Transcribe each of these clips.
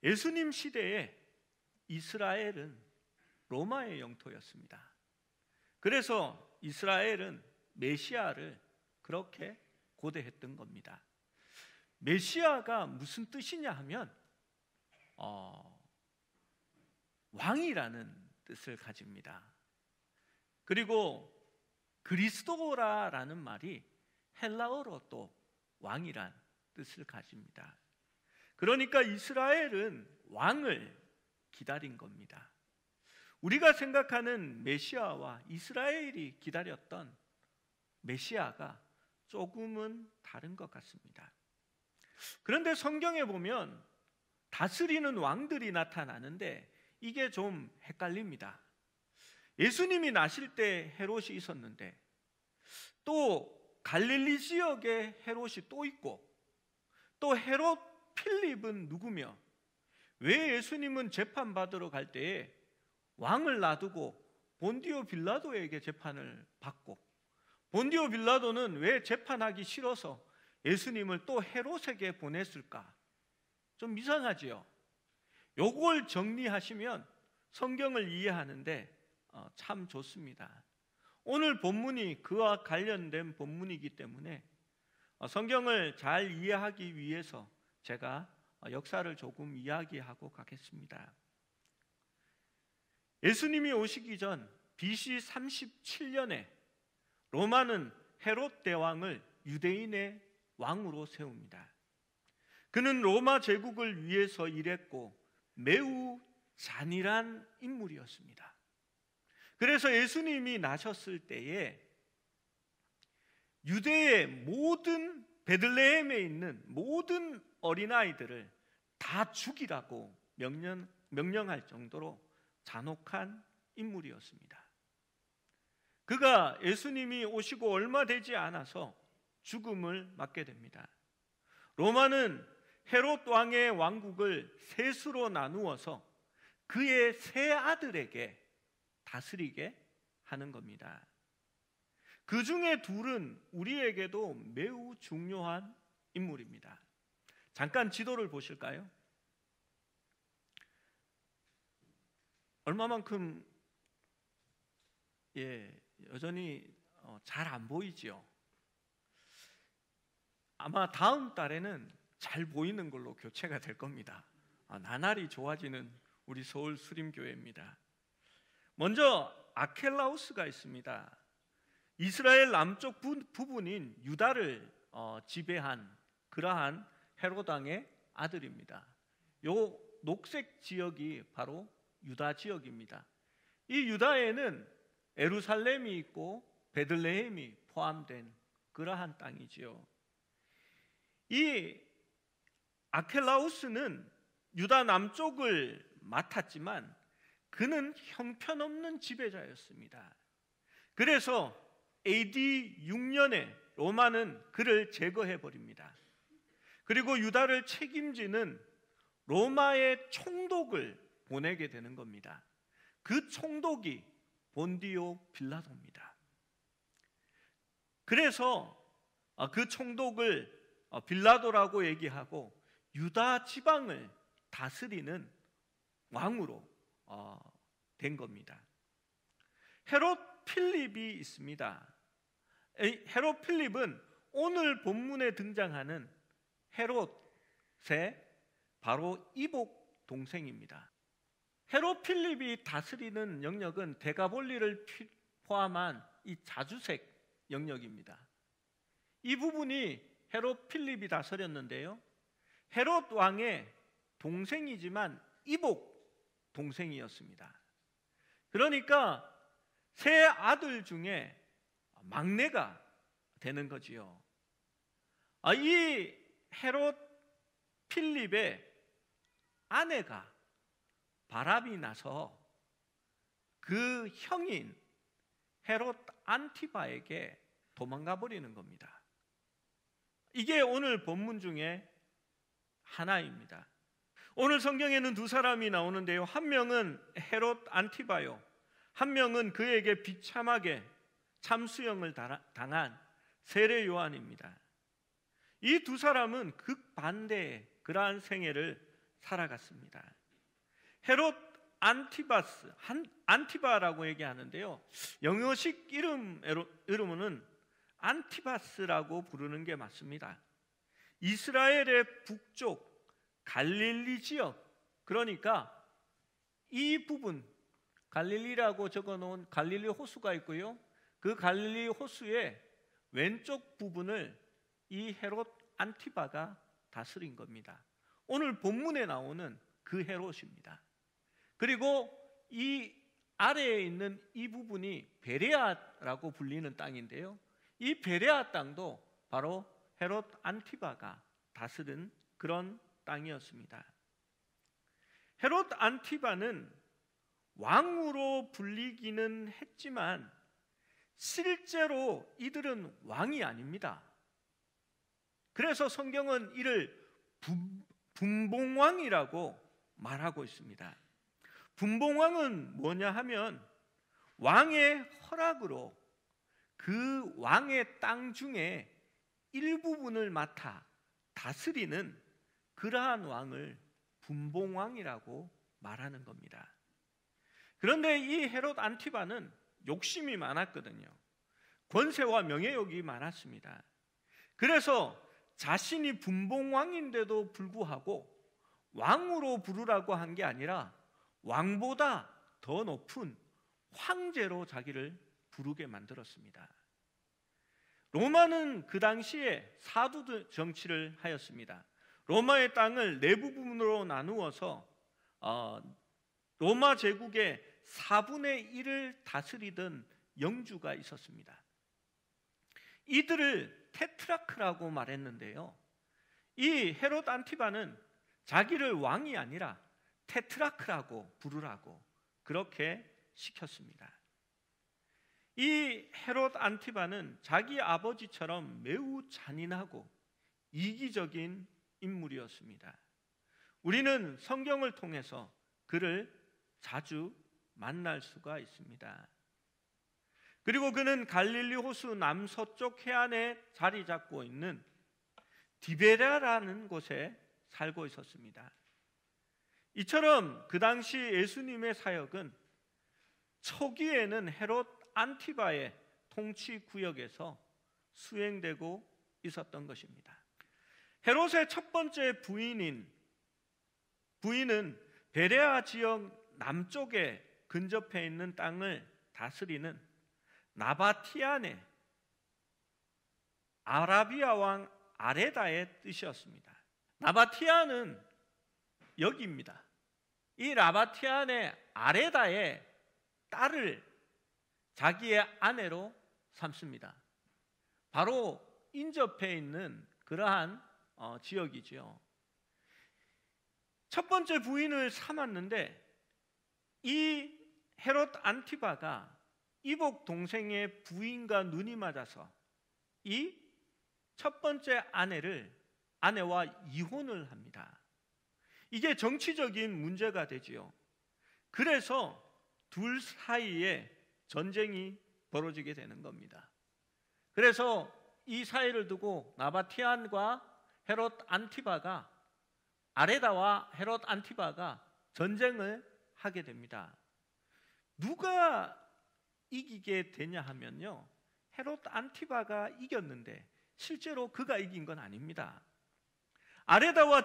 예수님 시대에 이스라엘은 로마의 영토였습니다. 그래서 이스라엘은 메시아를 그렇게 고대했던 겁니다. 메시아가 무슨 뜻이냐 하면 왕이라는 뜻을 가집니다. 그리고 그리스도라라는 말이 헬라어로 또 왕이란 뜻을 가집니다. 그러니까 이스라엘은 왕을 기다린 겁니다. 우리가 생각하는 메시아와 이스라엘이 기다렸던 메시아가 조금은 다른 것 같습니다. 그런데 성경에 보면 다스리는 왕들이 나타나는데 이게 좀 헷갈립니다. 예수님이 나실 때 헤롯이 있었는데 또 갈릴리 지역에 헤롯이 또 있고 또 헤롯 필립은 누구며 왜 예수님은 재판받으러 갈 때에 왕을 놔두고 본디오 빌라도에게 재판을 받고 본디오 빌라도는 왜 재판하기 싫어서 예수님을 또 헤롯에게 보냈을까? 좀 이상하지요? 요걸 정리하시면 성경을 이해하는데 참 좋습니다. 오늘 본문이 그와 관련된 본문이기 때문에 성경을 잘 이해하기 위해서 제가 역사를 조금 이야기하고 가겠습니다. 예수님이 오시기 전 BC 37년에 로마는 헤롯 대왕을 유대인의 왕으로 세웁니다. 그는 로마 제국을 위해서 일했고 매우 잔인한 인물이었습니다. 그래서 예수님이 나셨을 때에 유대의 모든 베들레헴에 있는 모든 어린아이들을 다 죽이라고 명령할 정도로 잔혹한 인물이었습니다. 그가 예수님이 오시고 얼마 되지 않아서 죽음을 맞게 됩니다. 로마는 헤롯 왕의 왕국을 셋으로 나누어서 그의 세 아들에게 다스리게 하는 겁니다. 그 중에 둘은 우리에게도 매우 중요한 인물입니다. 잠깐 지도를 보실까요? 얼마만큼 여전히 잘 안 보이지요? 아마 다음 달에는 잘 보이는 걸로 교체가 될 겁니다. 나날이 좋아지는 우리 서울 수림교회입니다. 먼저 아켈라우스가 있습니다. 이스라엘 남쪽 부분인 유다를 지배한 그러한 헤롯 왕의 아들입니다. 요 녹색 지역이 바로 유다 지역입니다. 이 유다에는 예루살렘이 있고 베들레헴이 포함된 그러한 땅이지요. 이 아켈라우스는 유다 남쪽을 맡았지만 그는 형편없는 지배자였습니다. 그래서 AD 6년에 로마는 그를 제거해 버립니다. 그리고 유다를 책임지는 로마의 총독을 보내게 되는 겁니다. 그 총독이 본디오 빌라도입니다. 그래서 그 총독을 빌라도라고 얘기하고 유다 지방을 다스리는 왕으로 된 겁니다. 헤롯 필립이 있습니다. 헤롯 필립은 오늘 본문에 등장하는 헤롯의 바로 이복 동생입니다. 헤롯 필립이 다스리는 영역은 데가볼리를 포함한 이 자주색 영역입니다. 이 부분이 헤롯 필립이 다스렸는데요, 헤롯 왕의 동생이지만 이복 동생이었습니다. 그러니까 세 아들 중에 막내가 되는 거지요. 이 헤롯 필립의 아내가 바람이 나서 그 형인 헤롯 안티바에게 도망가 버리는 겁니다. 이게 오늘 본문 중에 하나입니다. 오늘 성경에는 두 사람이 나오는데요, 한 명은 헤롯 안티바요, 한 명은 그에게 비참하게 참수형을 당한 세례 요한입니다. 이 두 사람은 극반대의 그러한 생애를 살아갔습니다. 헤롯 안티바스, 안티바라고 얘기하는데요. 영어식 이름은 안티바스라고 부르는 게 맞습니다. 이스라엘의 북쪽 갈릴리 지역, 그러니까 이 부분, 갈릴리라고 적어놓은 갈릴리 호수가 있고요. 그 갈릴리 호수의 왼쪽 부분을 이 헤롯 안티바가 다스린 겁니다. 오늘 본문에 나오는 그 헤롯입니다. 그리고 이 아래에 있는 이 부분이 베레아라고 불리는 땅인데요. 이 베레아 땅도 바로 헤롯 안티바가 다스린 그런 땅이었습니다. 헤롯 안티바는 왕으로 불리기는 했지만 실제로 이들은 왕이 아닙니다. 그래서 성경은 이를 분봉왕이라고 말하고 있습니다. 분봉왕은 뭐냐 하면 왕의 허락으로 그 왕의 땅 중에 일부분을 맡아 다스리는 그러한 왕을 분봉왕이라고 말하는 겁니다. 그런데 이 헤롯 안티바는 욕심이 많았거든요. 권세와 명예욕이 많았습니다. 그래서 자신이 분봉왕인데도 불구하고 왕으로 부르라고 한 게 아니라 왕보다 더 높은 황제로 자기를 부르게 만들었습니다. 로마는 그 당시에 사두 정치를 하였습니다. 로마의 땅을 네 부분으로 나누어서 로마 제국의 4분의 1을 다스리던 영주가 있었습니다. 이들을 테트라크라고 말했는데요. 이 헤롯 안티바는 자기를 왕이 아니라 테트라크라고 부르라고 그렇게 시켰습니다. 이 헤롯 안티바는 자기 아버지처럼 매우 잔인하고 이기적인 인물이었습니다. 우리는 성경을 통해서 그를 자주 만날 수가 있습니다. 그리고 그는 갈릴리 호수 남서쪽 해안에 자리 잡고 있는 디베랴라는 곳에 살고 있었습니다. 이처럼 그 당시 예수님의 사역은 초기에는 헤롯 안티바의 통치 구역에서 수행되고 있었던 것입니다. 헤롯의 첫 번째 부인은 베레아 지역 남쪽에 근접해 있는 땅을 다스리는 나바티안의 아라비아 왕 아레다의 뜻이었습니다. 나바티안은 여기입니다. 이 나바티안의 아레다의 딸을 자기의 아내로 삼습니다. 바로 인접해 있는 그러한 지역이죠. 첫 번째 부인을 삼았는데 이 헤롯 안티바가 이복 동생의 부인과 눈이 맞아서 이 첫 번째 아내와 이혼을 합니다. 이게 정치적인 문제가 되지요. 그래서 둘 사이에 전쟁이 벌어지게 되는 겁니다. 그래서 이 사이를 두고 나바티안과 헤롯 안티바가 아레다와 헤롯 안티바가 전쟁을 하게 됩니다. 누가 이기게 되냐 하면요, 헤롯 안티바가 이겼는데 실제로 그가 이긴 건 아닙니다. 아레다와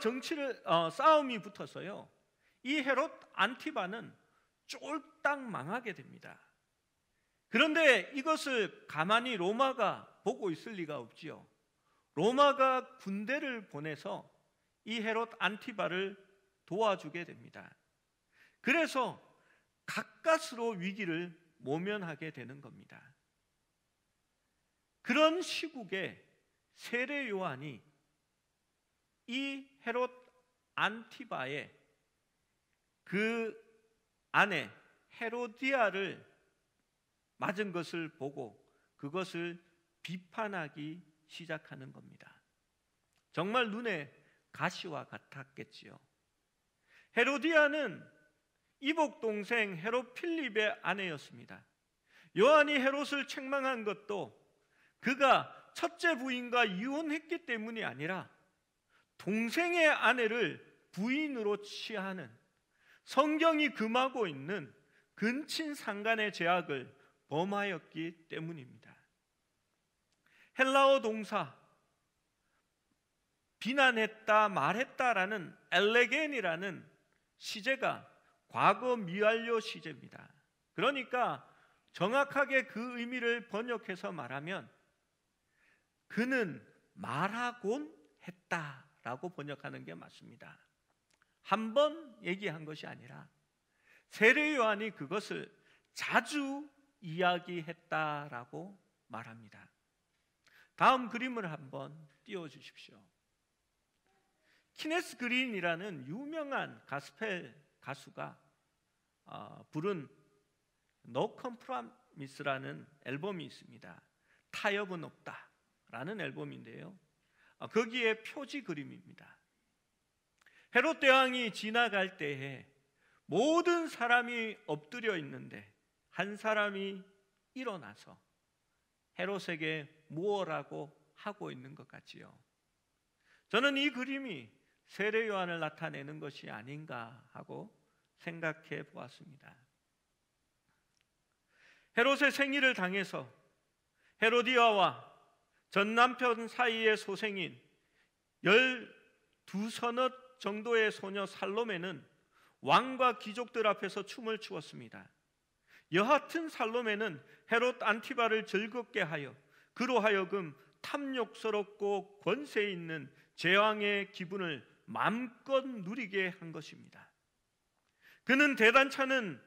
싸움이 붙어서요, 이 헤롯 안티바는 쫄딱 망하게 됩니다. 그런데 이것을 가만히 로마가 보고 있을 리가 없지요. 로마가 군대를 보내서 이 헤롯 안티바를 도와주게 됩니다. 그래서 가까스로 위기를 모면하게 되는 겁니다. 그런 시국에 세례 요한이 이 헤롯 안티바의 그 아내 헤로디아를 맞은 것을 보고 그것을 비판하기 시작하는 겁니다. 정말 눈에 가시와 같았겠지요. 헤로디아는 이복 동생 헤롯 필립의 아내였습니다. 요한이 헤롯을 책망한 것도 그가 첫째 부인과 이혼했기 때문이 아니라 동생의 아내를 부인으로 취하는, 성경이 금하고 있는 근친상간의 죄악을 범하였기 때문입니다. 헬라어 동사 비난했다, 말했다라는 엘레겐이라는 시제가 과거 미완료 시제입니다. 그러니까 정확하게 그 의미를 번역해서 말하면 그는 말하곤 했다라고 번역하는 게 맞습니다. 한 번 얘기한 것이 아니라 세례 요한이 그것을 자주 이야기했다라고 말합니다. 다음 그림을 한번 띄워주십시오. 키네스 그린이라는 유명한 가스펠 가수가 부른 No Compromise라는 앨범이 있습니다. 타협은 없다라는 앨범인데요, 거기에 표지 그림입니다. 헤롯 대왕이 지나갈 때에 모든 사람이 엎드려 있는데 한 사람이 일어나서 헤롯에게 무엇라고 하고 있는 것 같지요. 저는 이 그림이 세례 요한을 나타내는 것이 아닌가 하고 생각해 보았습니다. 헤롯의 생일을 당해서 헤로디아와 전 남편 사이의 소생인 12서너 정도의 소녀 살로메는 왕과 귀족들 앞에서 춤을 추었습니다. 여하튼 살로메는 헤롯 안티바를 즐겁게 하여 그로 하여금 탐욕스럽고 권세 있는 제왕의 기분을 마음껏 누리게 한 것입니다. 그는 대단찮은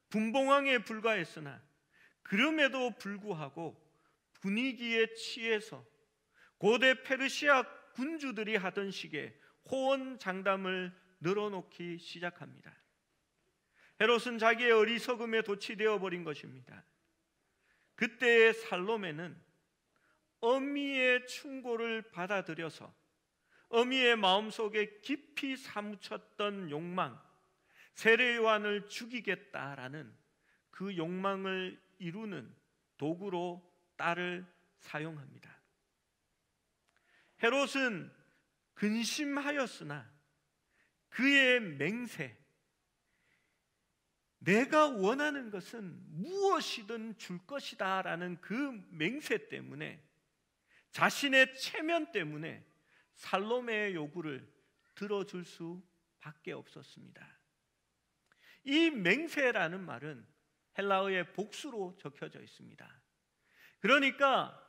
분봉왕에 불과했으나 그럼에도 불구하고 분위기에 취해서 고대 페르시아 군주들이 하던 식의 호언장담을 늘어놓기 시작합니다. 헤롯은 자기의 어리석음에 도취되어 버린 것입니다. 그때의 살로메는 어미의 충고를 받아들여서 어미의 마음속에 깊이 사무쳤던 욕망, 세례 요한을 죽이겠다라는 그 욕망을 이루는 도구로 딸을 사용합니다. 헤롯은 근심하였으나 그의 맹세, 내가 원하는 것은 무엇이든 줄 것이다 라는 그 맹세 때문에, 자신의 체면 때문에 살로메의 요구를 들어줄 수밖에 없었습니다. 이 맹세라는 말은 헬라어의 복수로 적혀져 있습니다. 그러니까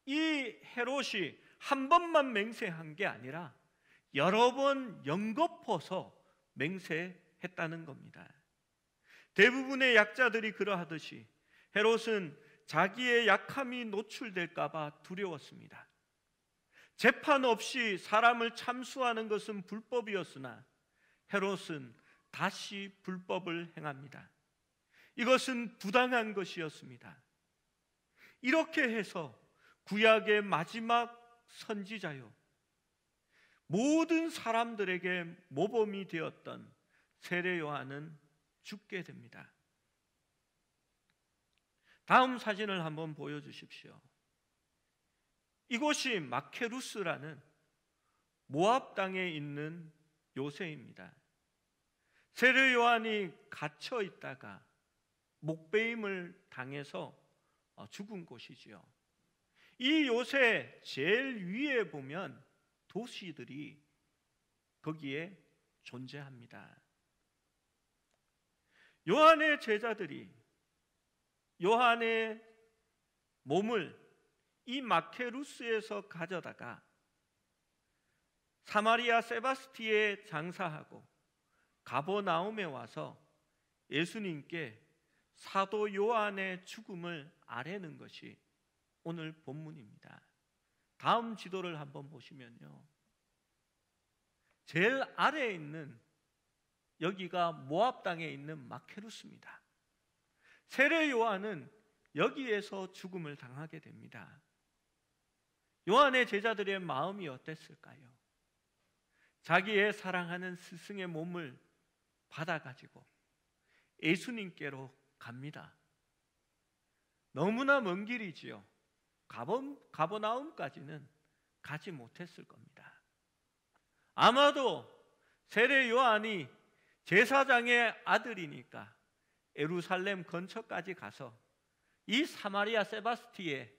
이 헤롯이 한 번만 맹세한 게 아니라 여러 번 연거푸어서 맹세했다는 겁니다. 대부분의 약자들이 그러하듯이 헤롯은 자기의 약함이 노출될까 봐 두려웠습니다. 재판 없이 사람을 참수하는 것은 불법이었으나 헤롯은 다시 불법을 행합니다. 이것은 부당한 것이었습니다. 이렇게 해서 구약의 마지막 선지자요, 모든 사람들에게 모범이 되었던 세례 요한은 죽게 됩니다. 다음 사진을 한번 보여주십시오. 이곳이 마케루스라는 모압 땅에 있는 요새입니다. 세례 요한이 갇혀 있다가 목베임을 당해서 죽은 곳이지요. 이 요새 제일 위에 보면 도시들이 거기에 존재합니다. 요한의 제자들이 요한의 몸을 이 마케루스에서 가져다가 사마리아 세바스티에 장사하고 가버나움에 와서 예수님께 사도 요한의 죽음을 아뢰는 것이 오늘 본문입니다. 다음 지도를 한번 보시면요, 제일 아래에 있는 여기가 모압 땅에 있는 마케루스입니다. 세례 요한은 여기에서 죽음을 당하게 됩니다. 요한의 제자들의 마음이 어땠을까요? 자기의 사랑하는 스승의 몸을 받아가지고 예수님께로 갑니다. 너무나 먼 길이지요. 가버나움까지는 가지 못했을 겁니다. 아마도 세례 요한이 제사장의 아들이니까 예루살렘 근처까지 가서 이 사마리아 세바스티에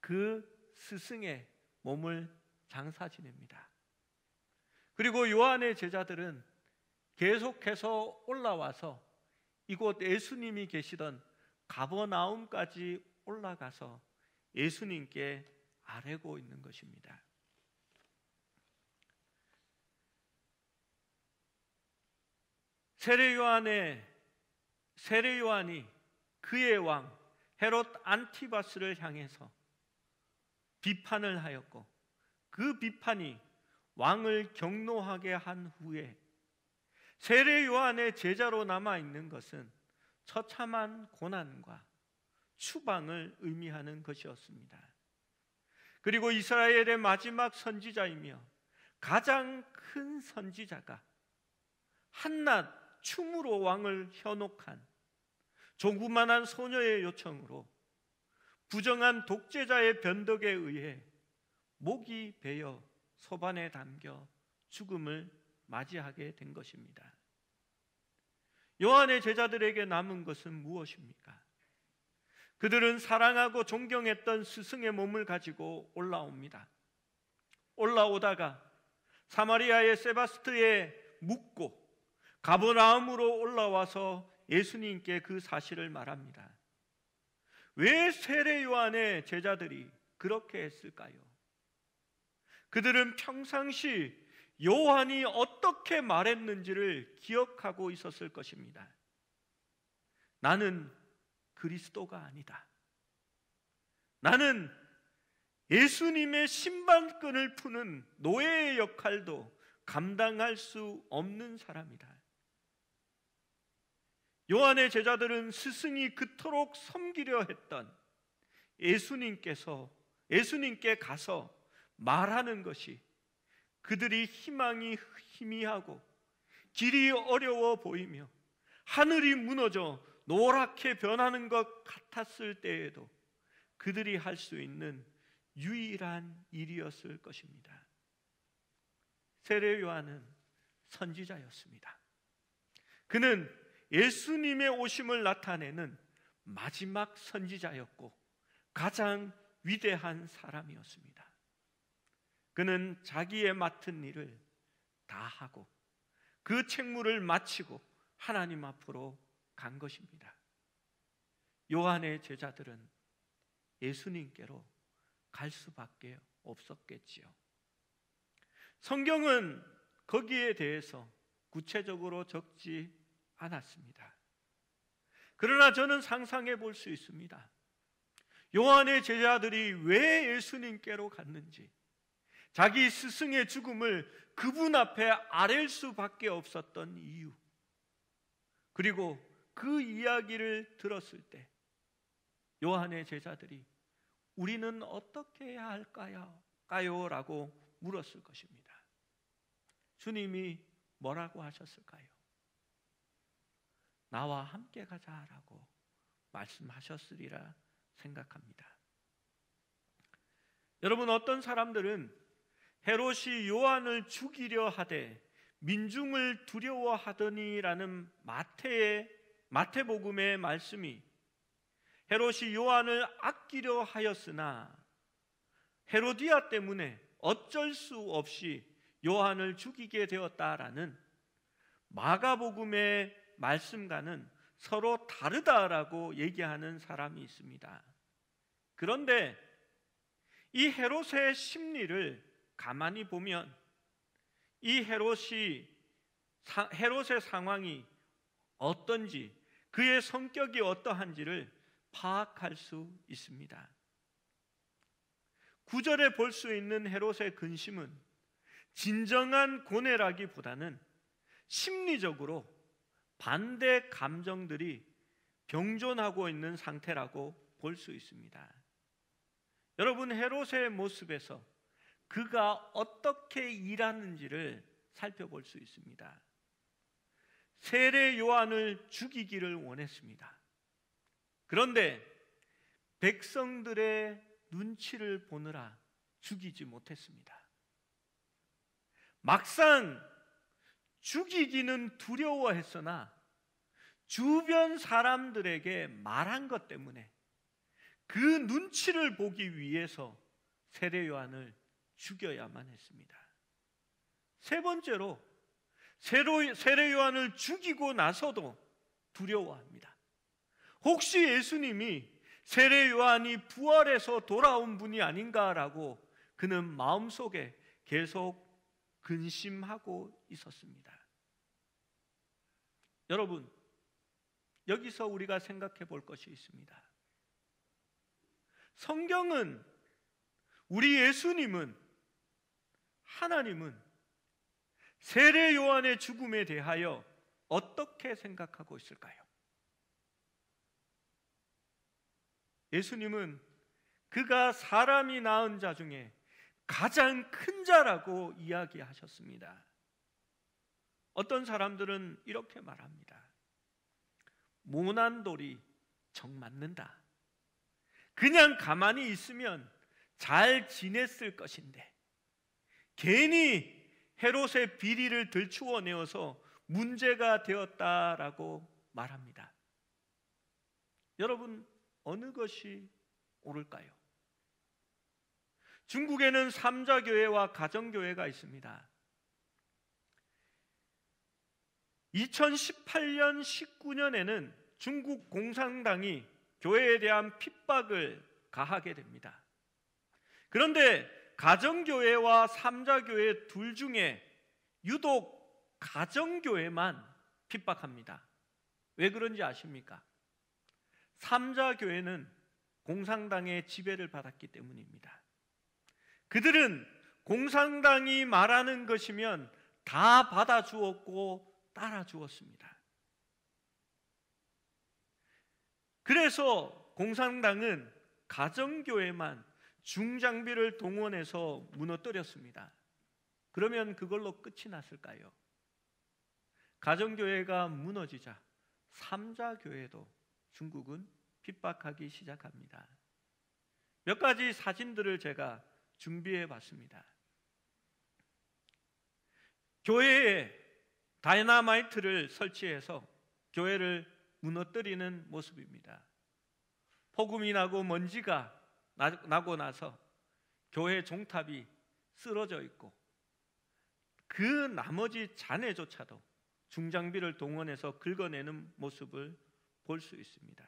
그 스승의 몸을 장사 지냅니다. 그리고 요한의 제자들은 계속해서 올라와서 이곳 예수님이 계시던 가버나움까지 올라가서 예수님께 아뢰고 있는 것입니다. 세례 요한이 그의 왕 헤롯 안티바스를 향해서 비판을 하였고, 그 비판이 왕을 경노하게 한 후에 세례 요한의 제자로 남아 있는 것은 처참한 고난과 추방을 의미하는 것이었습니다. 그리고 이스라엘의 마지막 선지자이며 가장 큰 선지자가 한낱 춤으로 왕을 현혹한 조그만한 소녀의 요청으로 부정한 독재자의 변덕에 의해 목이 베어 소반에 담겨 죽음을 맞이하게 된 것입니다. 요한의 제자들에게 남은 것은 무엇입니까? 그들은 사랑하고 존경했던 스승의 몸을 가지고 올라옵니다. 올라오다가 사마리아의 세바스트에 묵고 가버나움으로 올라와서 예수님께 그 사실을 말합니다. 왜 세례 요한의 제자들이 그렇게 했을까요? 그들은 평상시 요한이 어떻게 말했는지를 기억하고 있었을 것입니다. 나는 그리스도가 아니다. 나는 예수님의 신발끈을 푸는 노예의 역할도 감당할 수 없는 사람이다. 요한의 제자들은 스승이 그토록 섬기려 했던 예수님께 가서 말하는 것이 그들이 희망이 희미하고 길이 어려워 보이며 하늘이 무너져 노랗게 변하는 것 같았을 때에도 그들이 할 수 있는 유일한 일이었을 것입니다. 세례 요한은 선지자였습니다. 그는 예수님의 오심을 나타내는 마지막 선지자였고 가장 위대한 사람이었습니다. 그는 자기의 맡은 일을 다 하고 그 책무를 마치고 하나님 앞으로 간 것입니다. 요한의 제자들은 예수님께로 갈 수밖에 없었겠지요. 성경은 거기에 대해서 구체적으로 적지 않았습니다. 그러나 저는 상상해 볼 수 있습니다. 요한의 제자들이 왜 예수님께로 갔는지, 자기 스승의 죽음을 그분 앞에 아랠 수밖에 없었던 이유, 그리고 그 이야기를 들었을 때 요한의 제자들이 우리는 어떻게 해야 할까요? 라고 물었을 것입니다. 주님이 뭐라고 하셨을까요? 나와 함께 가자라고 말씀하셨으리라 생각합니다. 여러분, 어떤 사람들은 헤롯이 요한을 죽이려 하되 민중을 두려워하더니라는 마태복음의 말씀이 헤롯이 요한을 아끼려 하였으나 헤로디아 때문에 어쩔 수 없이 요한을 죽이게 되었다라는 마가복음의 말씀과는 서로 다르다라고 얘기하는 사람이 있습니다. 그런데 이 헤롯의 심리를 가만히 보면 이 헤롯의 상황이 어떤지, 그의 성격이 어떠한지를 파악할 수 있습니다. 9절에 볼 수 있는 헤롯의 근심은 진정한 고뇌라기보다는 심리적으로 반대 감정들이 병존하고 있는 상태라고 볼 수 있습니다. 여러분, 헤롯의 모습에서 그가 어떻게 일하는지를 살펴볼 수 있습니다. 세례 요한을 죽이기를 원했습니다. 그런데 백성들의 눈치를 보느라 죽이지 못했습니다. 막상 죽이기는 두려워했으나 주변 사람들에게 말한 것 때문에 그 눈치를 보기 위해서 세례 요한을 죽여야만 했습니다. 세 번째로 세례 요한을 죽이고 나서도 두려워합니다. 혹시 예수님이 세례 요한이 부활해서 돌아온 분이 아닌가라고 그는 마음속에 계속 근심하고 있었습니다. 여러분, 여기서 우리가 생각해 볼 것이 있습니다. 성경은 우리 예수님은, 하나님은 세례 요한의 죽음에 대하여 어떻게 생각하고 있을까요? 예수님은 그가 사람이 낳은 자 중에 가장 큰 자라고 이야기하셨습니다. 어떤 사람들은 이렇게 말합니다. 모난 돌이 정 맞는다. 그냥 가만히 있으면 잘 지냈을 것인데 괜히 헤롯의 비리를 들추어내어서 문제가 되었다라고 말합니다. 여러분, 어느 것이 옳을까요? 중국에는 삼자교회와 가정교회가 있습니다. 2018년, 19년에는 중국 공산당이 교회에 대한 핍박을 가하게 됩니다. 그런데 가정교회와 삼자교회 둘 중에 유독 가정교회만 핍박합니다. 왜 그런지 아십니까? 삼자교회는 공산당의 지배를 받았기 때문입니다. 그들은 공산당이 말하는 것이면 다 받아주었고 따라 주었습니다. 그래서 공산당은 가정교회만 중장비를 동원해서 무너뜨렸습니다. 그러면 그걸로 끝이 났을까요? 가정교회가 무너지자 삼자교회도 중국은 핍박하기 시작합니다. 몇 가지 사진들을 제가 준비해 봤습니다. 교회에 다이너마이트를 설치해서 교회를 무너뜨리는 모습입니다. 폭음이 나고 먼지가 나고 나서 교회 종탑이 쓰러져 있고 그 나머지 잔해조차도 중장비를 동원해서 긁어내는 모습을 볼 수 있습니다.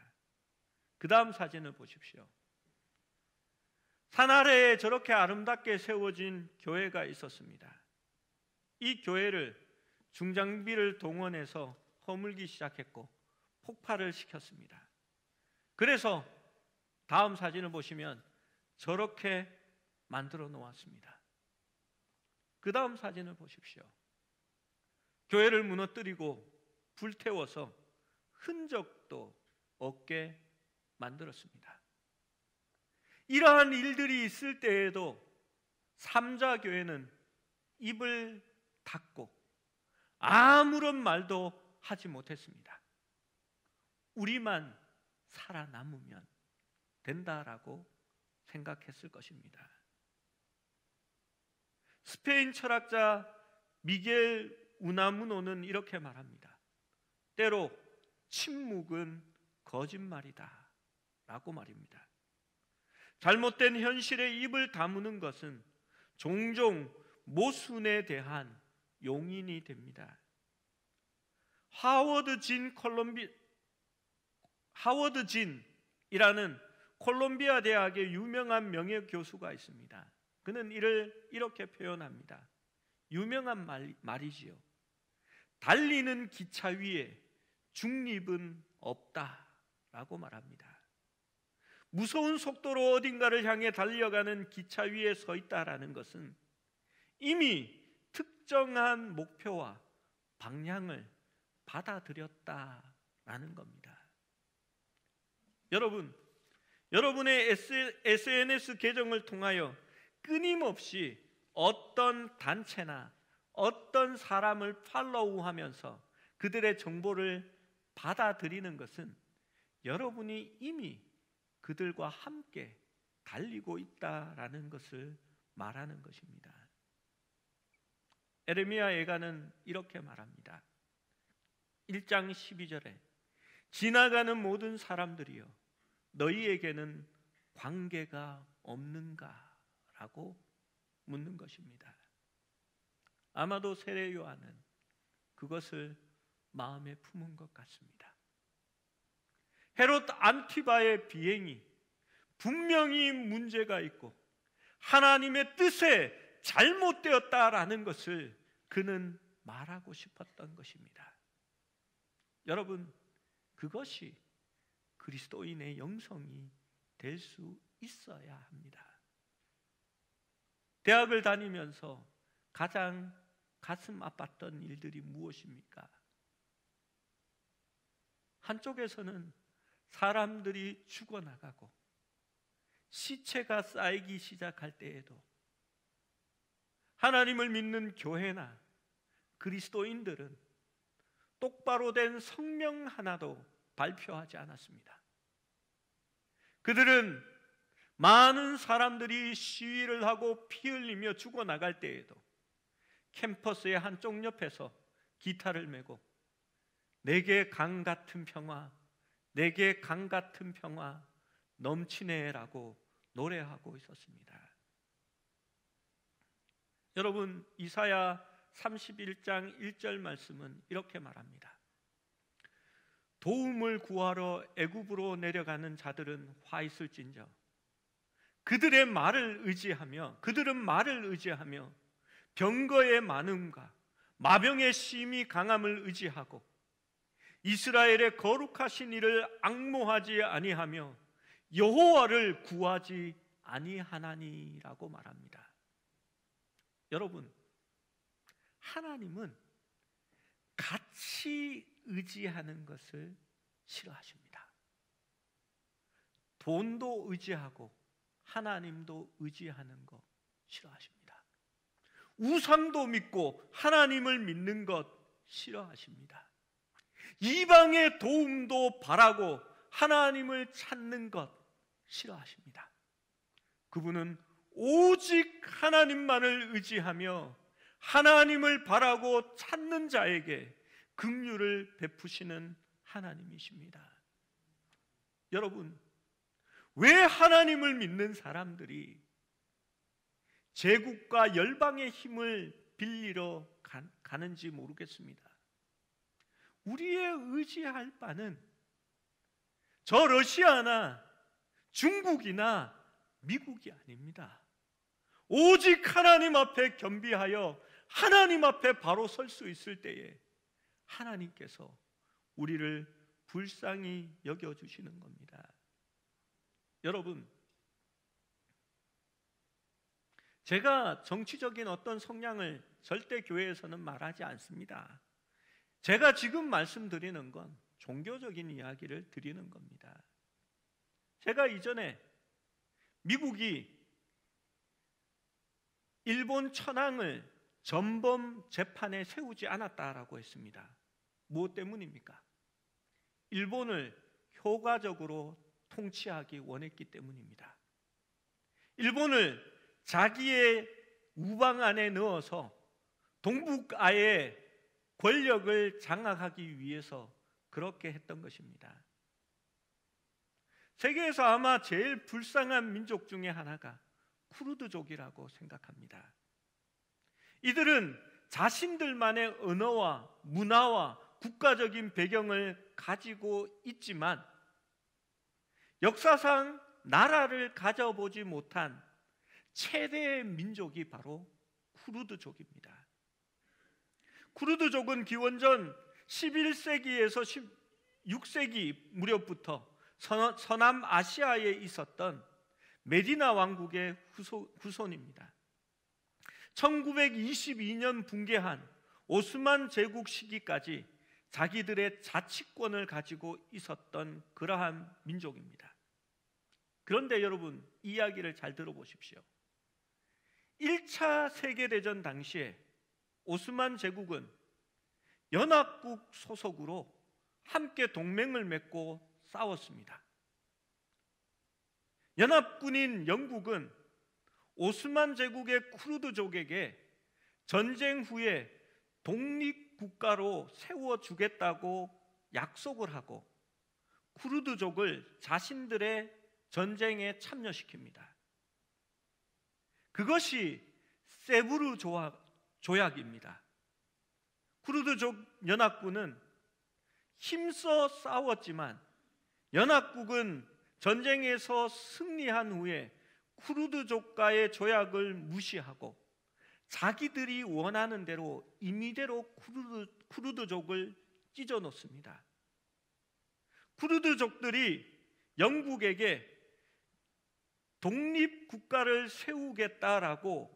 그 다음 사진을 보십시오. 산 아래에 저렇게 아름답게 세워진 교회가 있었습니다. 이 교회를 중장비를 동원해서 허물기 시작했고 폭발을 시켰습니다. 그래서 다음 사진을 보시면 저렇게 만들어 놓았습니다. 그 다음 사진을 보십시오. 교회를 무너뜨리고 불태워서 흔적도 없게 만들었습니다. 이러한 일들이 있을 때에도 삼자교회는 입을 닫고 아무런 말도 하지 못했습니다. 우리만 살아남으면 된다라고 생각했을 것입니다. 스페인 철학자 미겔 우나무노는 이렇게 말합니다. 때로 침묵은 거짓말이다 라고 말입니다. 잘못된 현실에 입을 다무는 것은 종종 모순에 대한 용인이 됩니다. 하워드 진이라는 콜롬비아 대학의 유명한 명예교수가 있습니다. 그는 이를 이렇게 표현합니다. 유명한 말이지요. 달리는 기차 위에 중립은 없다라고 말합니다. 무서운 속도로 어딘가를 향해 달려가는 기차 위에 서 있다라는 것은 이미 특정한 목표와 방향을 받아들였다라는 겁니다. 여러분, 여러분의 SNS 계정을 통하여 끊임없이 어떤 단체나 어떤 사람을 팔로우하면서 그들의 정보를 받아들이는 것은 여러분이 이미 그들과 함께 달리고 있다라는 것을 말하는 것입니다. 에레미야 예가는 이렇게 말합니다. 1장 12절에 지나가는 모든 사람들이여 너희에게는 관계가 없는가? 라고 묻는 것입니다. 아마도 세례 요한은 그것을 마음에 품은 것 같습니다. 헤롯 안티바의 비행이 분명히 문제가 있고 하나님의 뜻에 잘못되었다라는 것을 그는 말하고 싶었던 것입니다. 여러분, 그것이 그리스도인의 영성이 될 수 있어야 합니다. 대학을 다니면서 가장 가슴 아팠던 일들이 무엇입니까? 한쪽에서는 사람들이 죽어나가고 시체가 쌓이기 시작할 때에도 하나님을 믿는 교회나 그리스도인들은 똑바로 된 성명 하나도 발표하지 않았습니다. 그들은 많은 사람들이 시위를 하고 피 흘리며 죽어나갈 때에도 캠퍼스의 한쪽 옆에서 기타를 메고 내게 강 같은 평화, 내게 강 같은 평화 넘치네라고 노래하고 있었습니다. 여러분, 이사야 31장 1절 말씀은 이렇게 말합니다. 도움을 구하러 애굽으로 내려가는 자들은 화 있을진저 그들은 말을 의지하며 병거의 많음과 마병의 심히 강함을 의지하고 이스라엘의 거룩하신 이를 앙모하지 아니하며 여호와를 구하지 아니하나니라고 말합니다. 여러분, 하나님은 같이 의지하는 것을 싫어하십니다. 돈도 의지하고 하나님도 의지하는 것 싫어하십니다. 우상도 믿고 하나님을 믿는 것 싫어하십니다. 이방의 도움도 바라고 하나님을 찾는 것 싫어하십니다. 그분은 오직 하나님만을 의지하며 하나님을 바라고 찾는 자에게 긍휼을 베푸시는 하나님이십니다. 여러분, 왜 하나님을 믿는 사람들이 제국과 열방의 힘을 빌리러 가는지 모르겠습니다. 우리의 의지할 바는 저 러시아나 중국이나 미국이 아닙니다. 오직 하나님 앞에 겸비하여 하나님 앞에 바로 설 수 있을 때에 하나님께서 우리를 불쌍히 여겨주시는 겁니다. 여러분, 제가 정치적인 어떤 성향을 절대 교회에서는 말하지 않습니다. 제가 지금 말씀드리는 건 종교적인 이야기를 드리는 겁니다. 제가 이전에 미국이 일본 천황을 전범 재판에 세우지 않았다라고 했습니다. 무엇 때문입니까? 일본을 효과적으로 통치하기 원했기 때문입니다. 일본을 자기의 우방 안에 넣어서 동북아의 권력을 장악하기 위해서 그렇게 했던 것입니다. 세계에서 아마 제일 불쌍한 민족 중에 하나가 쿠르드족이라고 생각합니다. 이들은 자신들만의 언어와 문화와 국가적인 배경을 가지고 있지만 역사상 나라를 가져보지 못한 최대의 민족이 바로 쿠르드족입니다. 쿠르드족은 기원전 11세기에서 16세기 무렵부터 서남아시아에 있었던 메디나 왕국의 후손입니다. 1922년 붕괴한 오스만 제국 시기까지 자기들의 자치권을 가지고 있었던 그러한 민족입니다. 그런데 여러분, 이야기를 잘 들어보십시오. 1차 세계대전 당시에 오스만 제국은 연합국 소속으로 함께 동맹을 맺고 싸웠습니다. 연합군인 영국은 오스만 제국의 쿠르드족에게 전쟁 후에 독립국가로 세워주겠다고 약속을 하고 쿠르드족을 자신들의 전쟁에 참여시킵니다. 그것이 세부르 조약입니다. 쿠르드족 연합군은 힘써 싸웠지만 연합국은 전쟁에서 승리한 후에 쿠르드족과의 조약을 무시하고 자기들이 원하는 대로 임의대로 쿠르드족을 찢어 놓습니다. 쿠르드족들이 영국에게 독립국가를 세우겠다라고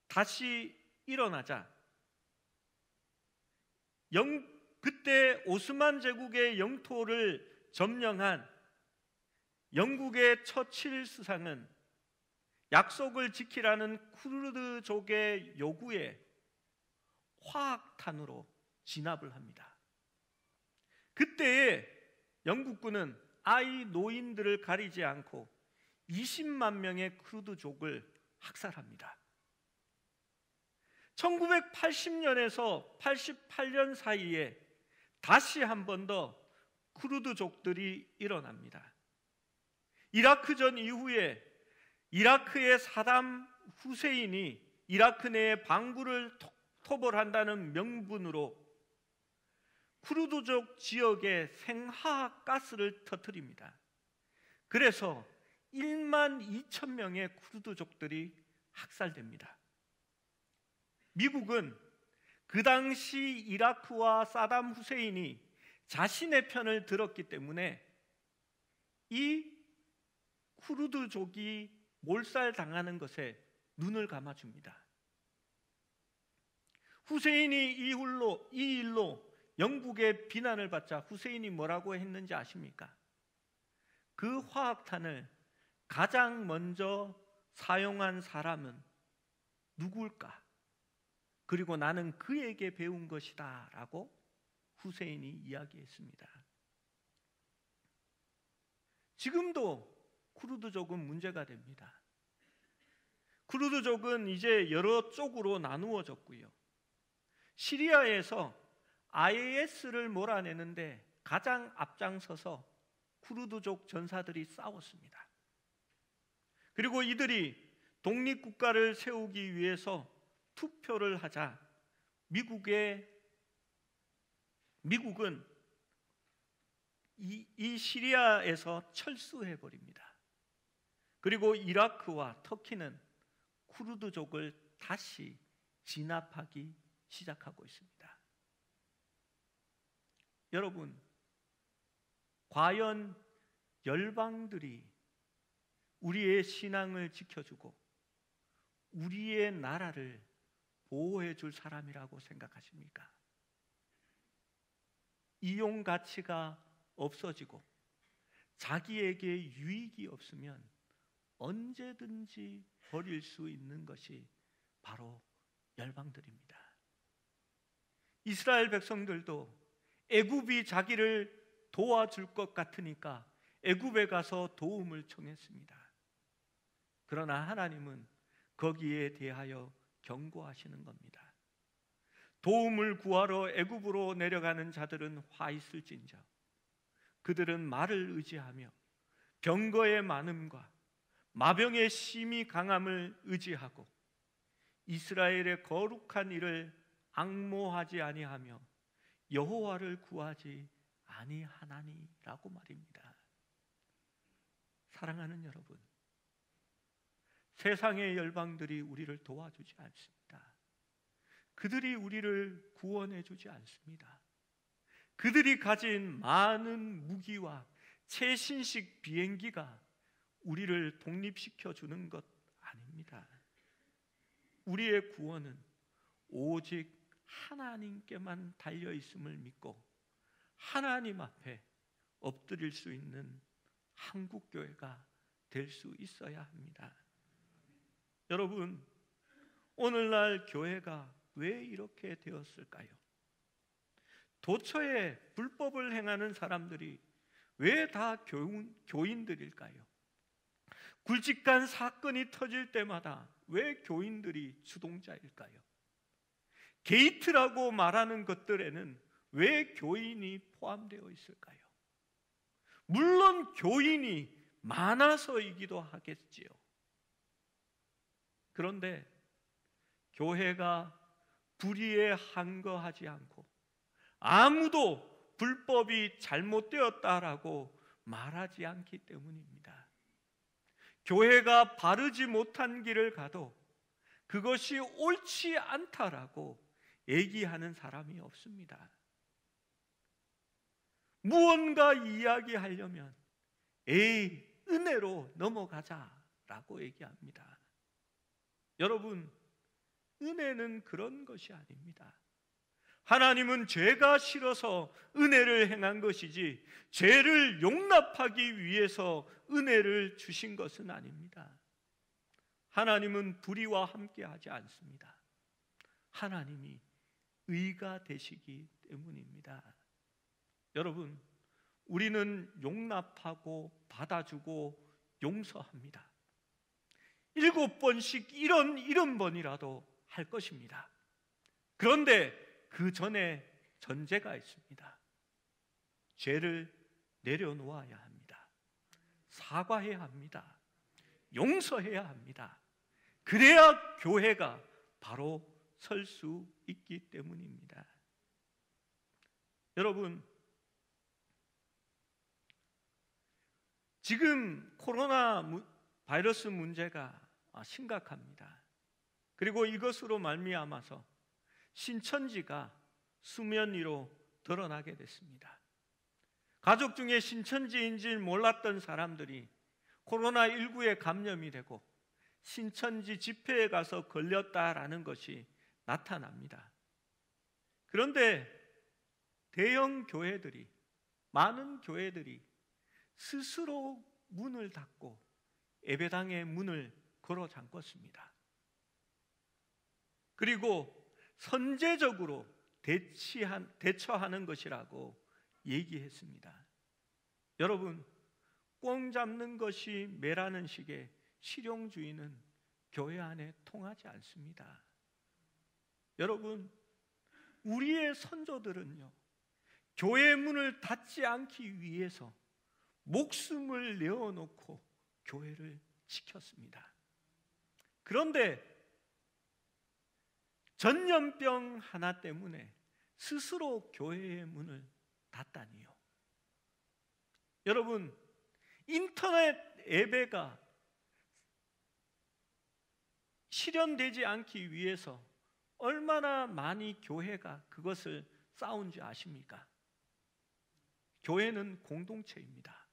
다시 일어나자 그때 오스만 제국의 영토를 점령한 영국의 처칠 수상은 약속을 지키라는 쿠르드족의 요구에 화학탄으로 진압을 합니다. 그때에 영국군은 아이 노인들을 가리지 않고 20만 명의 쿠르드족을 학살합니다. 1980년에서 88년 사이에 다시 한 번 더 쿠르드족들이 일어납니다. 이라크전 이후에 이라크의 사담 후세인이 이라크 내에 방부를 토벌한다는 명분으로 쿠르드족 지역에 생화학 가스를 터뜨립니다. 그래서 1만 2천 명의 쿠르드족들이 학살됩니다. 미국은 그 당시 이라크와 사담 후세인이 자신의 편을 들었기 때문에 이 쿠르드족이 몰살당하는 것에 눈을 감아줍니다. 후세인이 이 일로 영국의 비난을 받자 후세인이 뭐라고 했는지 아십니까? 그 화학탄을 가장 먼저 사용한 사람은 누굴까? 그리고 나는 그에게 배운 것이다 라고 후세인이 이야기했습니다. 지금도 쿠르드족은 문제가 됩니다. 쿠르드족은 이제 여러 쪽으로 나누어졌고요. 시리아에서 IS를 몰아내는데 가장 앞장서서 쿠르드족 전사들이 싸웠습니다. 그리고 이들이 독립국가를 세우기 위해서 투표를 하자 미국은 이 시리아에서 철수해버립니다. 그리고 이라크와 터키는 쿠르드족을 다시 진압하기 시작하고 있습니다. 여러분, 과연 열방들이 우리의 신앙을 지켜주고 우리의 나라를 보호해 줄 사람이라고 생각하십니까? 이용 가치가 없어지고 자기에게 유익이 없으면 언제든지 버릴 수 있는 것이 바로 열방들입니다. 이스라엘 백성들도 애굽이 자기를 도와줄 것 같으니까 애굽에 가서 도움을 청했습니다. 그러나 하나님은 거기에 대하여 경고하시는 겁니다. 도움을 구하러 애굽으로 내려가는 자들은 화 있을진저 그들은 말을 의지하며 병거의 많음과 마병의 심히 강함을 의지하고 이스라엘의 거룩한 일을 앙모하지 아니하며 여호와를 구하지 아니하나니라고 말입니다. 사랑하는 여러분, 세상의 열방들이 우리를 도와주지 않습니다. 그들이 우리를 구원해 주지 않습니다. 그들이 가진 많은 무기와 최신식 비행기가 우리를 독립시켜 주는 것 아닙니다. 우리의 구원은 오직 하나님께만 달려 있음을 믿고 하나님 앞에 엎드릴 수 있는 한국교회가 될 수 있어야 합니다. 여러분, 오늘날 교회가 왜 이렇게 되었을까요? 도처에 불법을 행하는 사람들이 왜 다 교인들일까요? 굵직한 사건이 터질 때마다 왜 교인들이 주동자일까요? 게이트라고 말하는 것들에는 왜 교인이 포함되어 있을까요? 물론 교인이 많아서이기도 하겠지요. 그런데 교회가 불의에 한거하지 않고 아무도 불법이 잘못되었다라고 말하지 않기 때문입니다. 교회가 바르지 못한 길을 가도 그것이 옳지 않다라고 얘기하는 사람이 없습니다. 무언가 이야기하려면 에이, 은혜로 넘어가자라고 얘기합니다. 여러분, 은혜는 그런 것이 아닙니다. 하나님은 죄가 싫어서 은혜를 행한 것이지 죄를 용납하기 위해서 은혜를 주신 것은 아닙니다. 하나님은 불의와 함께하지 않습니다. 하나님이 의가 되시기 때문입니다. 여러분, 우리는 용납하고 받아주고 용서합니다. 7번씩 70번이라도 할 것입니다. 그런데 그 전에 전제가 있습니다. 죄를 내려놓아야 합니다. 사과해야 합니다. 용서해야 합니다. 그래야 교회가 바로 설 수 있기 때문입니다. 여러분, 지금 코로나 바이러스 문제가 심각합니다. 그리고 이것으로 말미암아서 신천지가 수면 위로 드러나게 됐습니다. 가족 중에 신천지인 줄 몰랐던 사람들이 코로나19에 감염이 되고 신천지 집회에 가서 걸렸다라는 것이 나타납니다. 그런데 대형 교회들이, 많은 교회들이 스스로 문을 닫고 예배당의 문을 걸어 잠궜습니다. 그리고 선제적으로 대처하는 것이라고 얘기했습니다. 여러분, 꽁 잡는 것이 매라는 식의 실용주의는 교회 안에 통하지 않습니다. 여러분, 우리의 선조들은요, 교회 문을 닫지 않기 위해서 목숨을 내어놓고 교회를 지켰습니다. 그런데 전염병 하나 때문에 스스로 교회의 문을 닫다니요. 여러분, 인터넷 예배가 실현되지 않기 위해서 얼마나 많이 교회가 그것을 싸운지 아십니까? 교회는 공동체입니다.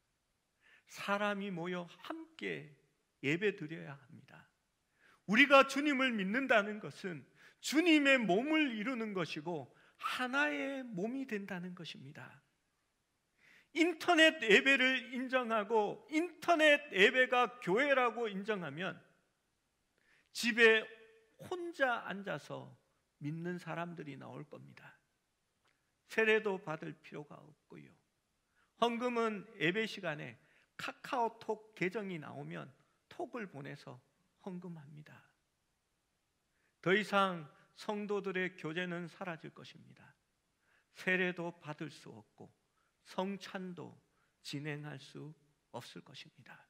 사람이 모여 함께 예배 드려야 합니다. 우리가 주님을 믿는다는 것은 주님의 몸을 이루는 것이고 하나의 몸이 된다는 것입니다. 인터넷 예배를 인정하고 인터넷 예배가 교회라고 인정하면 집에 혼자 앉아서 믿는 사람들이 나올 겁니다. 세례도 받을 필요가 없고요. 헌금은 예배 시간에 카카오톡 계정이 나오면 톡을 보내서 헌금합니다. 더 이상 성도들의 교제는 사라질 것입니다. 세례도 받을 수 없고 성찬도 진행할 수 없을 것입니다.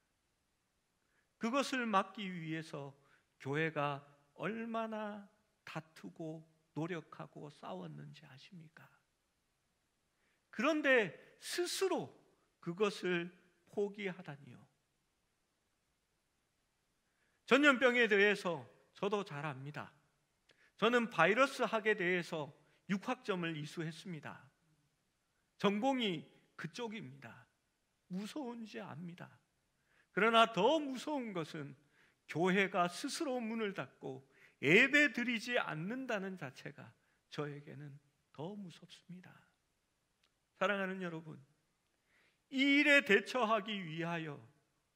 그것을 막기 위해서 교회가 얼마나 다투고 노력하고 싸웠는지 아십니까? 그런데 스스로 그것을 포기하다니요. 전염병에 대해서 저도 잘 압니다. 저는 바이러스 학에 대해서 6학점을 이수했습니다. 전공이 그쪽입니다. 무서운지 압니다. 그러나 더 무서운 것은 교회가 스스로 문을 닫고 예배 드리지 않는다는 자체가 저에게는 더 무섭습니다. 사랑하는 여러분, 이 일에 대처하기 위하여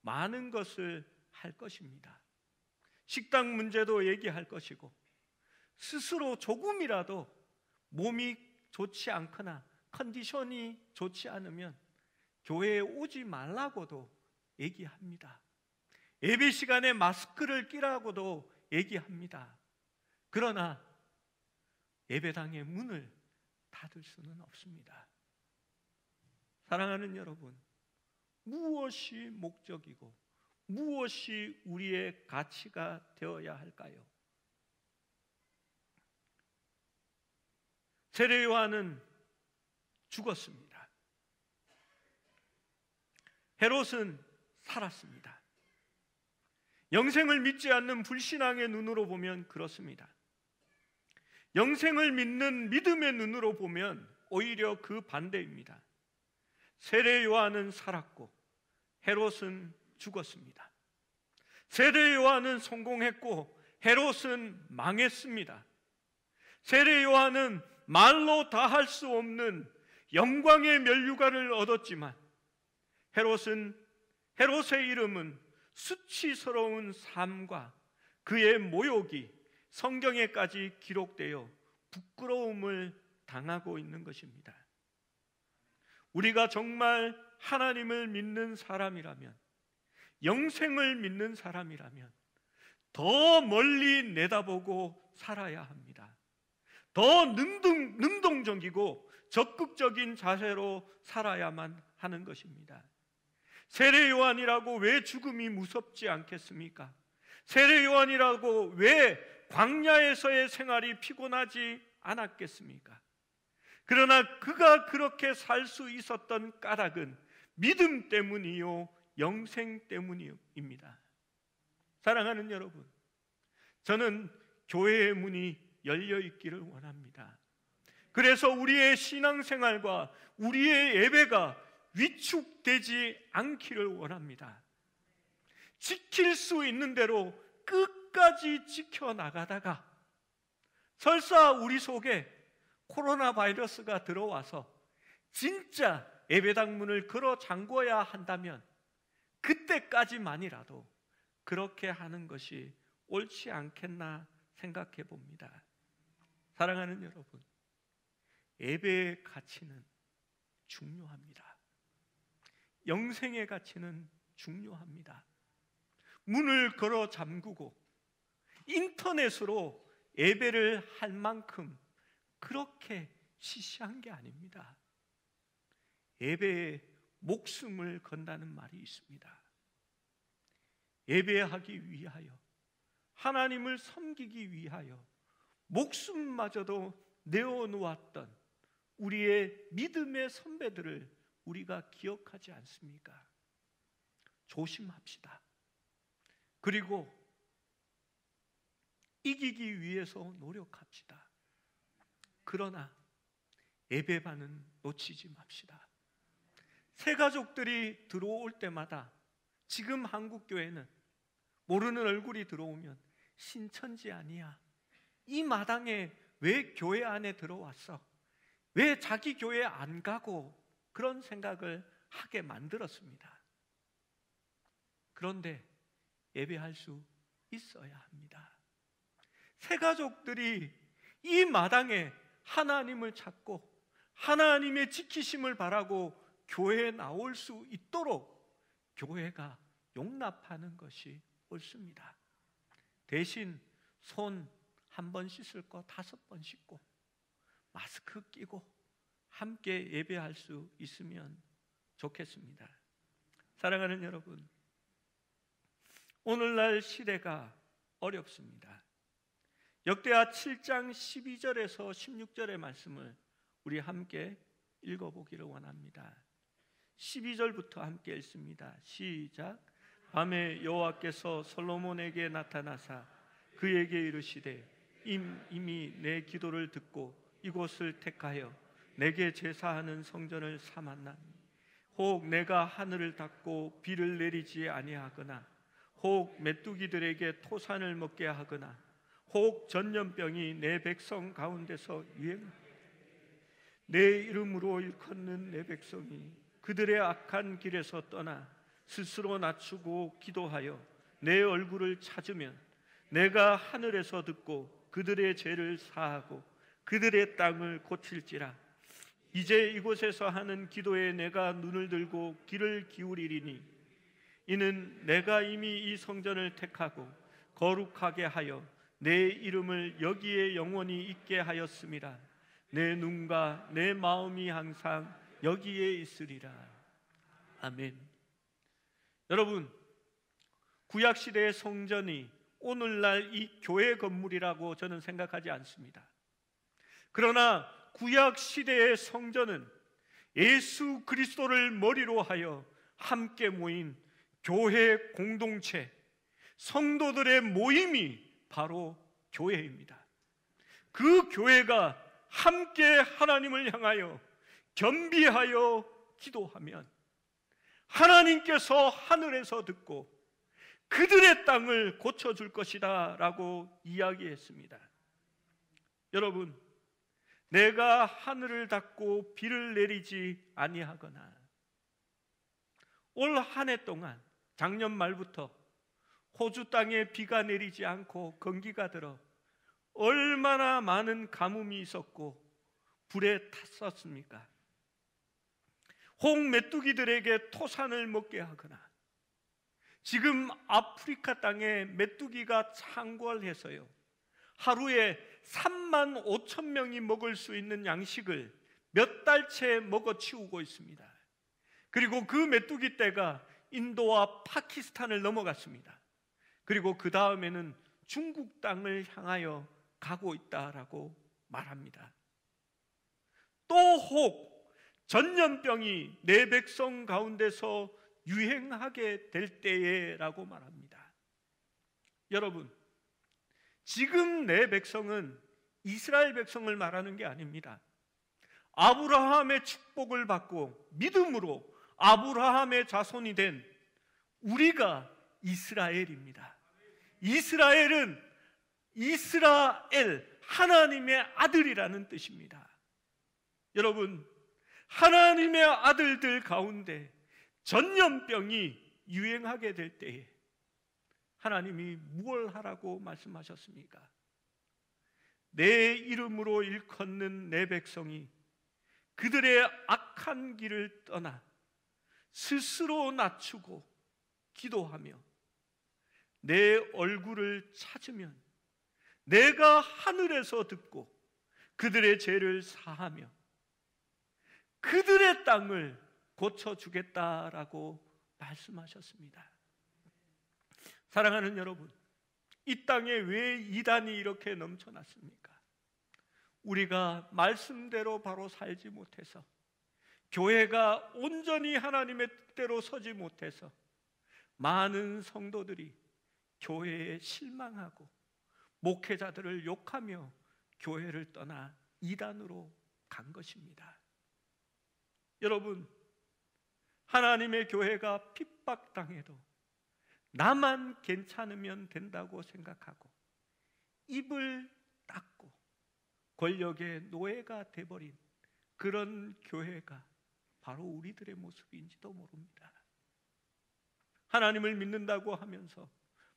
많은 것을 할 것입니다. 식당 문제도 얘기할 것이고, 스스로 조금이라도 몸이 좋지 않거나 컨디션이 좋지 않으면 교회에 오지 말라고도 얘기합니다. 예배 시간에 마스크를 끼라고도 얘기합니다. 그러나 예배당의 문을 닫을 수는 없습니다. 사랑하는 여러분, 무엇이 목적이고 무엇이 우리의 가치가 되어야 할까요? 세례 요한은 죽었습니다. 헤롯은 살았습니다. 영생을 믿지 않는 불신앙의 눈으로 보면 그렇습니다. 영생을 믿는 믿음의 눈으로 보면 오히려 그 반대입니다. 세례 요한은 살았고 헤롯은 죽었습니다. 세례 요한은 성공했고 헤롯은 망했습니다. 세례 요한은 말로 다 할 수 없는 영광의 면류관을 얻었지만 헤롯의 이름은 수치스러운 삶과 그의 모욕이 성경에까지 기록되어 부끄러움을 당하고 있는 것입니다. 우리가 정말 하나님을 믿는 사람이라면, 영생을 믿는 사람이라면 더 멀리 내다보고 살아야 합니다. 더 능동적이고 적극적인 자세로 살아야만 하는 것입니다. 세례 요한이라고 왜 죽음이 무섭지 않겠습니까? 세례 요한이라고 왜 광야에서의 생활이 피곤하지 않았겠습니까? 그러나 그가 그렇게 살 수 있었던 까닭은 믿음 때문이요 영생 때문입니다. 사랑하는 여러분, 저는 교회의 문이 열려 있기를 원합니다. 그래서 우리의 신앙생활과 우리의 예배가 위축되지 않기를 원합니다. 지킬 수 있는 대로 끝까지 지켜나가다가 설사 우리 속에 코로나 바이러스가 들어와서 진짜 예배당 문을 걸어 잠궈야 한다면 그때까지만이라도 그렇게 하는 것이 옳지 않겠나 생각해 봅니다. 사랑하는 여러분, 예배의 가치는 중요합니다. 영생의 가치는 중요합니다. 문을 걸어 잠그고 인터넷으로 예배를 할 만큼 그렇게 시시한 게 아닙니다. 예배에 목숨을 건다는 말이 있습니다. 예배하기 위하여, 하나님을 섬기기 위하여 목숨마저도 내어놓았던 우리의 믿음의 선배들을 우리가 기억하지 않습니까? 조심합시다. 그리고 이기기 위해서 노력합시다. 그러나 예배반은 놓치지 맙시다. 새 가족들이 들어올 때마다 지금 한국교회는 모르는 얼굴이 들어오면 신천지 아니야, 이 마당에 왜 교회 안에 들어왔어? 왜 자기 교회 안 가고? 그런 생각을 하게 만들었습니다. 그런데 예배할 수 있어야 합니다. 새 가족들이 이 마당에 하나님을 찾고 하나님의 지키심을 바라고 교회에 나올 수 있도록 교회가 용납하는 것이 옳습니다. 대신 손 한 번 씻을 거 5번 씻고 마스크 끼고 함께 예배할 수 있으면 좋겠습니다. 사랑하는 여러분, 오늘날 시대가 어렵습니다. 역대하 7장 12절에서 16절의 말씀을 우리 함께 읽어보기를 원합니다. 12절부터 함께 읽습니다. 시작. 밤에 여호와께서 솔로몬에게 나타나사 그에게 이르시되 이미 내 기도를 듣고 이곳을 택하여 내게 제사하는 성전을 삼았나니 혹 내가 하늘을 닫고 비를 내리지 아니하거나 혹 메뚜기들에게 토산을 먹게 하거나 혹 전염병이 내 백성 가운데서 내 이름으로 일컫는 내 백성이 그들의 악한 길에서 떠나 스스로 낮추고 기도하여 내 얼굴을 찾으면 내가 하늘에서 듣고 그들의 죄를 사하고 그들의 땅을 고칠지라. 이제 이곳에서 하는 기도에 내가 눈을 들고 귀를 기울이리니 이는 내가 이미 이 성전을 택하고 거룩하게 하여 내 이름을 여기에 영원히 있게 하였음이라. 내 눈과 내 마음이 항상 여기에 있으리라. 아멘. 여러분, 구약시대의 성전이 오늘날 이 교회 건물이라고 저는 생각하지 않습니다. 그러나 구약시대의 성전은 예수 그리스도를 머리로 하여 함께 모인 교회 공동체, 성도들의 모임이 바로 교회입니다. 그 교회가 함께 하나님을 향하여 겸비하여 기도하면 하나님께서 하늘에서 듣고 그들의 땅을 고쳐줄 것이다 라고 이야기했습니다. 여러분, 내가 하늘을 닫고 비를 내리지 아니하거나 올 한 해 동안 작년 말부터 호주 땅에 비가 내리지 않고 건기가 들어 얼마나 많은 가뭄이 있었고 불에 탔었습니까? 홍 메뚜기들에게 토산을 먹게 하거나 지금 아프리카 땅에 메뚜기가 창궐해서요, 하루에 3만 5천 명이 먹을 수 있는 양식을 몇 달째 먹어치우고 있습니다. 그리고 그 메뚜기 떼가 인도와 파키스탄을 넘어갔습니다. 그리고 그 다음에는 중국 땅을 향하여 가고 있다라고 말합니다. 또 혹 전염병이 내 백성 가운데서 유행하게 될 때에라고 말합니다. 여러분, 지금 내 백성은 이스라엘 백성을 말하는 게 아닙니다. 아브라함의 축복을 받고 믿음으로 아브라함의 자손이 된 우리가 이스라엘입니다. 이스라엘은 이스라엘, 하나님의 아들이라는 뜻입니다. 여러분, 하나님의 아들들 가운데 전염병이 유행하게 될 때에 하나님이 무엇을 하라고 말씀하셨습니까? 내 이름으로 일컫는 내 백성이 그들의 악한 길을 떠나 스스로 낮추고 기도하며 내 얼굴을 찾으면 내가 하늘에서 듣고 그들의 죄를 사하며 그들의 땅을 고쳐주겠다라고 말씀하셨습니다. 사랑하는 여러분, 이 땅에 왜 이단이 이렇게 넘쳐났습니까? 우리가 말씀대로 바로 살지 못해서, 교회가 온전히 하나님의 뜻대로 서지 못해서 많은 성도들이 교회에 실망하고 목회자들을 욕하며 교회를 떠나 이단으로 간 것입니다. 여러분, 하나님의 교회가 핍박당해도 나만 괜찮으면 된다고 생각하고 입을 닫고 권력의 노예가 돼버린 그런 교회가 바로 우리들의 모습인지도 모릅니다. 하나님을 믿는다고 하면서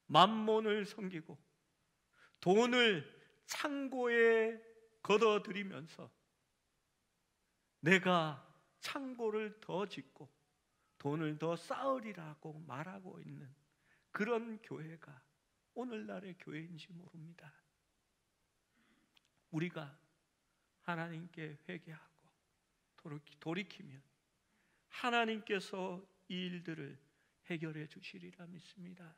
만몬을 섬기고 돈을 창고에 걷어들이면서 내가 창고를 더 짓고 돈을 더 쌓으리라고 말하고 있는 그런 교회가 오늘날의 교회인지 모릅니다. 우리가 하나님께 회개하고 돌이키면 하나님께서 이 일들을 해결해 주시리라 믿습니다.